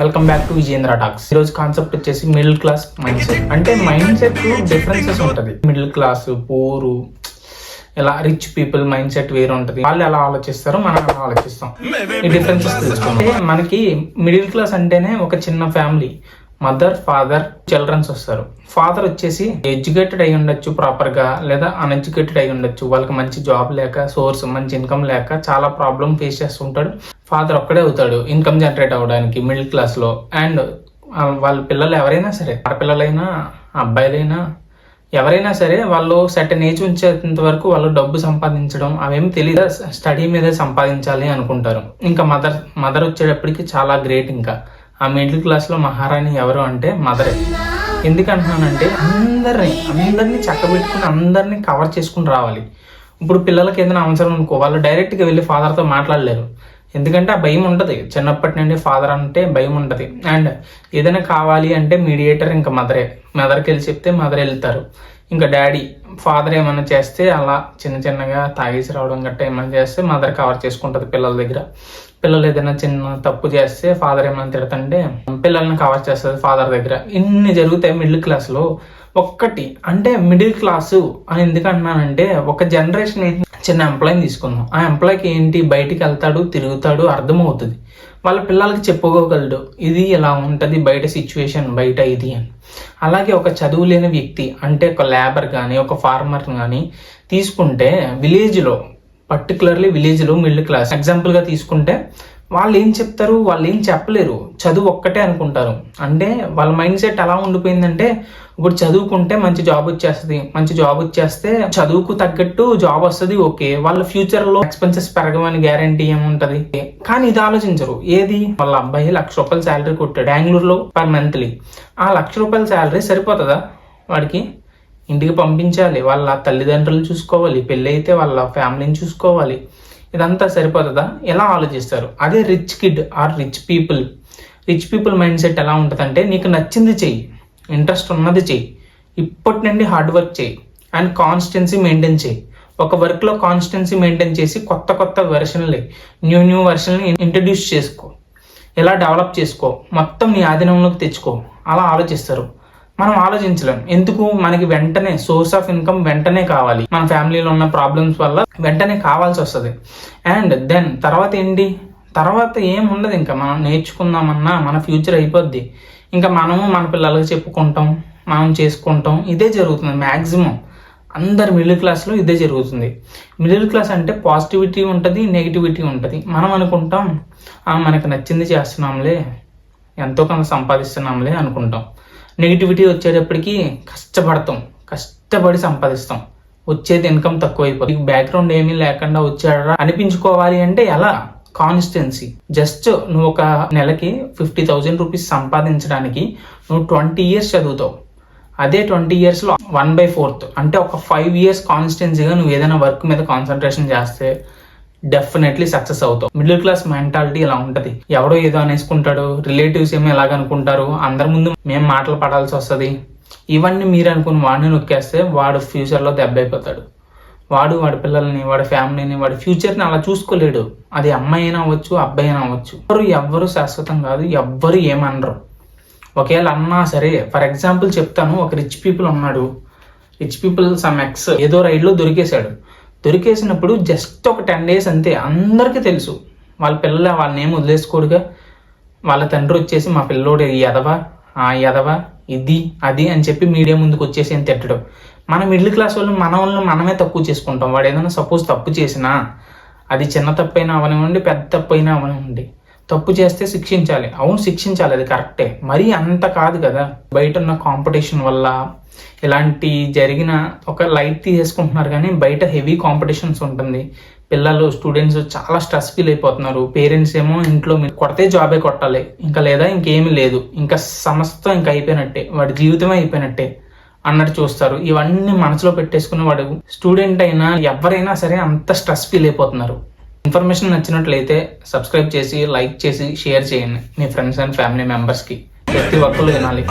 Welcome back to Vijendra talks. ఈరోజు concept వచ్చేసి middle class mind set. అంటే మైండ్ సెట్ డిఫరెన్సెస్ ఉంటుంది. మిడిల్ క్లాస్, పూరు, ఇలా రిచ్ పీపుల్ మైండ్ సెట్ వేరు ఉంటుంది. వాళ్ళు ఎలా ఆలోచిస్తారో మనం ఎలా ఆలోచిస్తాం, ఈ డిఫరెన్సెస్ తెలుసుకుంటే మనకి మిడిల్ క్లాస్ అంటేనే ఒక చిన్న ఫ్యామిలీ, మదర్, ఫాదర్, చిల్డ్రన్స్ వస్తారు. ఫాదర్ వచ్చేసి ఎడ్యుకేటెడ్ అయి ఉండొచ్చు ప్రాపర్ గా, లేదా అన్ఎడ్యుకేటెడ్ అయి ఉండొచ్చు. వాళ్ళకి మంచి జాబ్ లేక, సోర్స్ మంచి ఇన్కమ్ లేక చాలా ప్రాబ్లం ఫేస్ చేస్తుంటాడు. ఫాదర్ ఒక్కడే అవుతాడు ఇన్కమ్ జనరేట్ అవ్వడానికి మిడిల్ క్లాస్ లో. అండ్ వాళ్ళ పిల్లలు ఎవరైనా సరే, ఆడపిల్లలైనా అబ్బాయిలైనా ఎవరైనా సరే, వాళ్ళు సర్టెన్ ఏజ్ ఉంచేంత వరకు వాళ్ళు డబ్బు సంపాదించడం అవేమి తెలియదు, స్టడీ మీదే సంపాదించాలి అనుకుంటారు. ఇంకా మదర్ వచ్చేటప్పటికి చాలా గ్రేట్. ఇంకా ఆ మిడిల్ క్లాస్ లో మహారాణి ఎవరు అంటే మదరే. ఎందుకంటున్నానంటే అందరినీ చక్కబెట్టుకుని అందరినీ కవర్ చేసుకుని రావాలి. ఇప్పుడు పిల్లలకి ఏదైనా అవసరం అనుకో, వాళ్ళు డైరెక్ట్ గా వెళ్ళి ఫాదర్తో మాట్లాడలేరు. ఎందుకంటే ఆ భయం ఉంటుంది, చిన్నప్పటి నుండి ఫాదర్ అంటే భయం ఉంటుంది. అండ్ ఏదైనా కావాలి అంటే మీడియేటర్ ఇంకా మదర్కి వెళ్ళి చెప్తే మదర్ వెళ్తారు. ఇంకా డాడీ, ఫాదర్ ఏమైనా చేస్తే అలా చిన్నగా తాగేసి రావడం గట్రా ఏమైనా చేస్తే మదర్ కవర్ చేసుకుంటుంది పిల్లల దగ్గర. పిల్లలు ఏదైనా చిన్న తప్పు చేస్తే ఫాదర్ ఏమైనా తిడుతుంటే పిల్లల్ని కవర్ చేస్తుంది ఫాదర్ దగ్గర. ఇన్ని జరుగుతాయి మిడిల్ క్లాస్ లో. ఒక్కటి అంటే మిడిల్ క్లాసు అని ఎందుకు అంటున్నానంటే, ఒక జనరేషన్ చిన్న ఎంప్లాయీని తీసుకుందాం. ఆ ఎంప్లాయీకి ఏంటి, బయటికి వెళ్తాడు, తిరుగుతాడు, అర్థమవుతుంది. వాళ్ళ పిల్లలకి చెప్పుకోగలడు ఇది ఇలా ఉంటుంది, బయట సిచ్యువేషన్, బయట ఇది అని. అలాగే ఒక చదువు లేని వ్యక్తి అంటే ఒక లేబర్ కానీ, ఒక ఫార్మర్ కానీ తీసుకుంటే విలేజ్లో, పర్టికులర్లీ విలేజ్లో మిడిల్ క్లాస్ ఎగ్జాంపుల్గా తీసుకుంటే వాళ్ళు ఏం చెప్తారు, వాళ్ళు ఏం చెప్పలేరు, చదువు ఒక్కటే అనుకుంటారు. అంటే వాళ్ళ మైండ్ సెట్ ఎలా ఉండిపోయిందంటే, ఇప్పుడు చదువుకుంటే మంచి జాబ్ వచ్చేస్తుంది, మంచి జాబ్ వచ్చేస్తే చదువుకు తగ్గట్టు జాబ్ వస్తుంది, ఓకే, వాళ్ళ ఫ్యూచర్ లో ఎక్స్పెన్సెస్ పెరగమని గ్యారంటీ ఏముంటది. కానీ ఇది ఆలోచించరు. ఏది, వాళ్ళ అబ్బాయి ₹1,00,000 శాలరీ కొట్టాడు బెంగళూరులో పర్ మంత్లీ. ఆ ₹1,00,000 శాలరీ సరిపోతుందా వాడికి? ఇంటికి పంపించాలి, వాళ్ళ తల్లిదండ్రులు చూసుకోవాలి, పెళ్ళి అయితే వాళ్ళ ఫ్యామిలీని చూసుకోవాలి. ఇదంతా సరిపోతుందా? ఎలా ఆలోచిస్తారు? అదే rich kid are rich people mind set ఎలా ఉంటుంది అంటే, నీకు నచ్చింది చెయ్యి, ఇంట్రెస్ట్ ఉన్నది చెయ్యి, ఇప్పటి నుండి హార్డ్ వర్క్ చెయ్యి, అండ్ కాన్స్టెన్సీ మెయింటైన్ చెయ్యి. ఒక వర్క్లో కాన్స్టెన్సీ మెయింటైన్ చేసి కొత్త వెర్షన్లు, న్యూ వెర్షన్ని ఇంట్రడ్యూస్ చేసుకో, ఎలా డెవలప్ చేసుకో, మొత్తం నీ ఆధీనంలోకి తెచ్చుకో. అలా ఆలోచిస్తారు. మనం ఆలోచించలేం. ఎందుకు? మనకి వెంటనే సోర్స్ ఆఫ్ ఇన్కమ్ వెంటనే కావాలి. మన ఫ్యామిలీలో ఉన్న ప్రాబ్లమ్స్ వల్ల వెంటనే కావాల్సి వస్తుంది. అండ్ దెన్ తర్వాత ఏంటి, తర్వాత ఏం ఉండదు. ఇంకా మనం నేర్చుకుందామన్నా మన ఫ్యూచర్ అయిపోద్ది. ఇంకా మనము మన పిల్లలకి చెప్పుకుంటాం, మనం చేసుకుంటాం. ఇదే జరుగుతుంది మ్యాక్సిమం అందరు మిడిల్ క్లాస్లో. ఇదే జరుగుతుంది. మిడిల్ క్లాస్ అంటే పాజిటివిటీ ఉంటుంది, నెగిటివిటీ ఉంటుంది. మనం అనుకుంటాం మనకు నచ్చింది చేస్తున్నాంలే, ఎంతో కొంత సంపాదిస్తున్నాంలే అనుకుంటాం. నెగిటివిటీ వచ్చేటప్పటికి కష్టపడి సంపాదిస్తాం, వచ్చేది ఇన్కమ్ తక్కువైపోతుంది. బ్యాక్గ్రౌండ్ ఏమీ లేకుండా వచ్చాడా అనిపించుకోవాలి అంటే ఎలా? కాన్స్టెన్సీ. జస్ట్ నువ్వు ఒక నెలకి ₹50,000 సంపాదించడానికి నువ్వు 20 years చదువుతావు. అదే 20 years లో 1/4 అంటే ఒక 5 years కాన్స్టెన్సీగా నువ్వు ఏదైనా వర్క్ మీద కాన్సన్ట్రేషన్ చేస్తే డెఫినెట్లీ సక్సెస్ అవుతావు. మిడిల్ క్లాస్ మెంటాలిటీ ఇలా ఉంటది. ఎవడో ఏదో అనేసుకుంటాడు, రిలేటివ్స్ ఏమో ఎలాగనుకుంటారు, అందరి ముందు మేము మాటలు పడాల్సి వస్తుంది. ఇవన్నీ మీరు అనుకుని వాడిని నొక్కేస్తే వాడు ఫ్యూచర్లో దెబ్బ అయిపోతాడు. వాడి పిల్లల్ని, వాడి ఫ్యామిలీని, వాడి ఫ్యూచర్ని అలా చూసుకోలేడు. అది అమ్మాయి అయినా అవ్వచ్చు, అబ్బాయి అయినా అవ్వచ్చు. ఎవ్వరు శాశ్వతం కాదు, ఎవ్వరు ఏమనరు. ఒకవేళ అన్నా సరే, ఫర్ ఎగ్జాంపుల్ చెప్తాను, ఒక రిచ్ పీపుల్ ఉన్నాడు. రిచ్ పీపుల్ సమ్ ఎక్స్ ఏదో రైడ్లో దొరికేసినప్పుడు జస్ట్ ఒక 10 days అంతే. అందరికీ తెలుసు వాళ్ళ పిల్లలు వాళ్ళని ఏం వదిలేసుకోడుగా. వాళ్ళ తండ్రి వచ్చేసి మా పిల్లోడు ఎదవా ఇది అది అని చెప్పి మీడియా ముందుకు వచ్చేసి అని తిట్టడం. మన మిడిల్ క్లాస్ వాళ్ళు మనమే తక్కువ చేసుకుంటాం. వాడు ఏదైనా సపోజ్ తప్పు చేసినా, అది చిన్న తప్పు అయినా అవనివ్వండి, పెద్ద తప్పు అయినా అవనివ్వండి, తప్పు చేస్తే శిక్షించాలి. అవును శిక్షించాలి, అది కరెక్టే. మరీ అంత కాదు కదా. బయట ఉన్న కాంపిటీషన్ వల్ల ఇలాంటి జరిగిన ఒక లైట్ తీసేసుకుంటున్నారు. కానీ బయట హెవీ కాంపిటీషన్స్ ఉంటుంది. పిల్లలు, స్టూడెంట్స్ చాలా స్ట్రెస్ ఫీల్ అయిపోతున్నారు. పేరెంట్స్ ఏమో ఇంట్లో మీరు కొడితే జాబే కొట్టాలి, ఇంకా లేదా ఇంకేమీ లేదు, ఇంకా సమస్తం ఇంకా అయిపోయినట్టే, వాడి జీవితమే అయిపోయినట్టే అన్నట్టు చూస్తారు. ఇవన్నీ మనసులో పెట్టేసుకుని వాడు స్టూడెంట్ అయినా ఎవరైనా సరే అంత స్ట్రెస్ ఫీల్ అయిపోతున్నారు. ఇన్ఫర్మేషన్ నచ్చినట్లయితే సబ్స్క్రైబ్ చేసి, లైక్ చేసి, షేర్ చేయండి మీ ఫ్రెండ్స్ అండ్ ఫ్యామిలీ మెంబర్స్కి. ప్రతి ఒక్కరు వినాలి.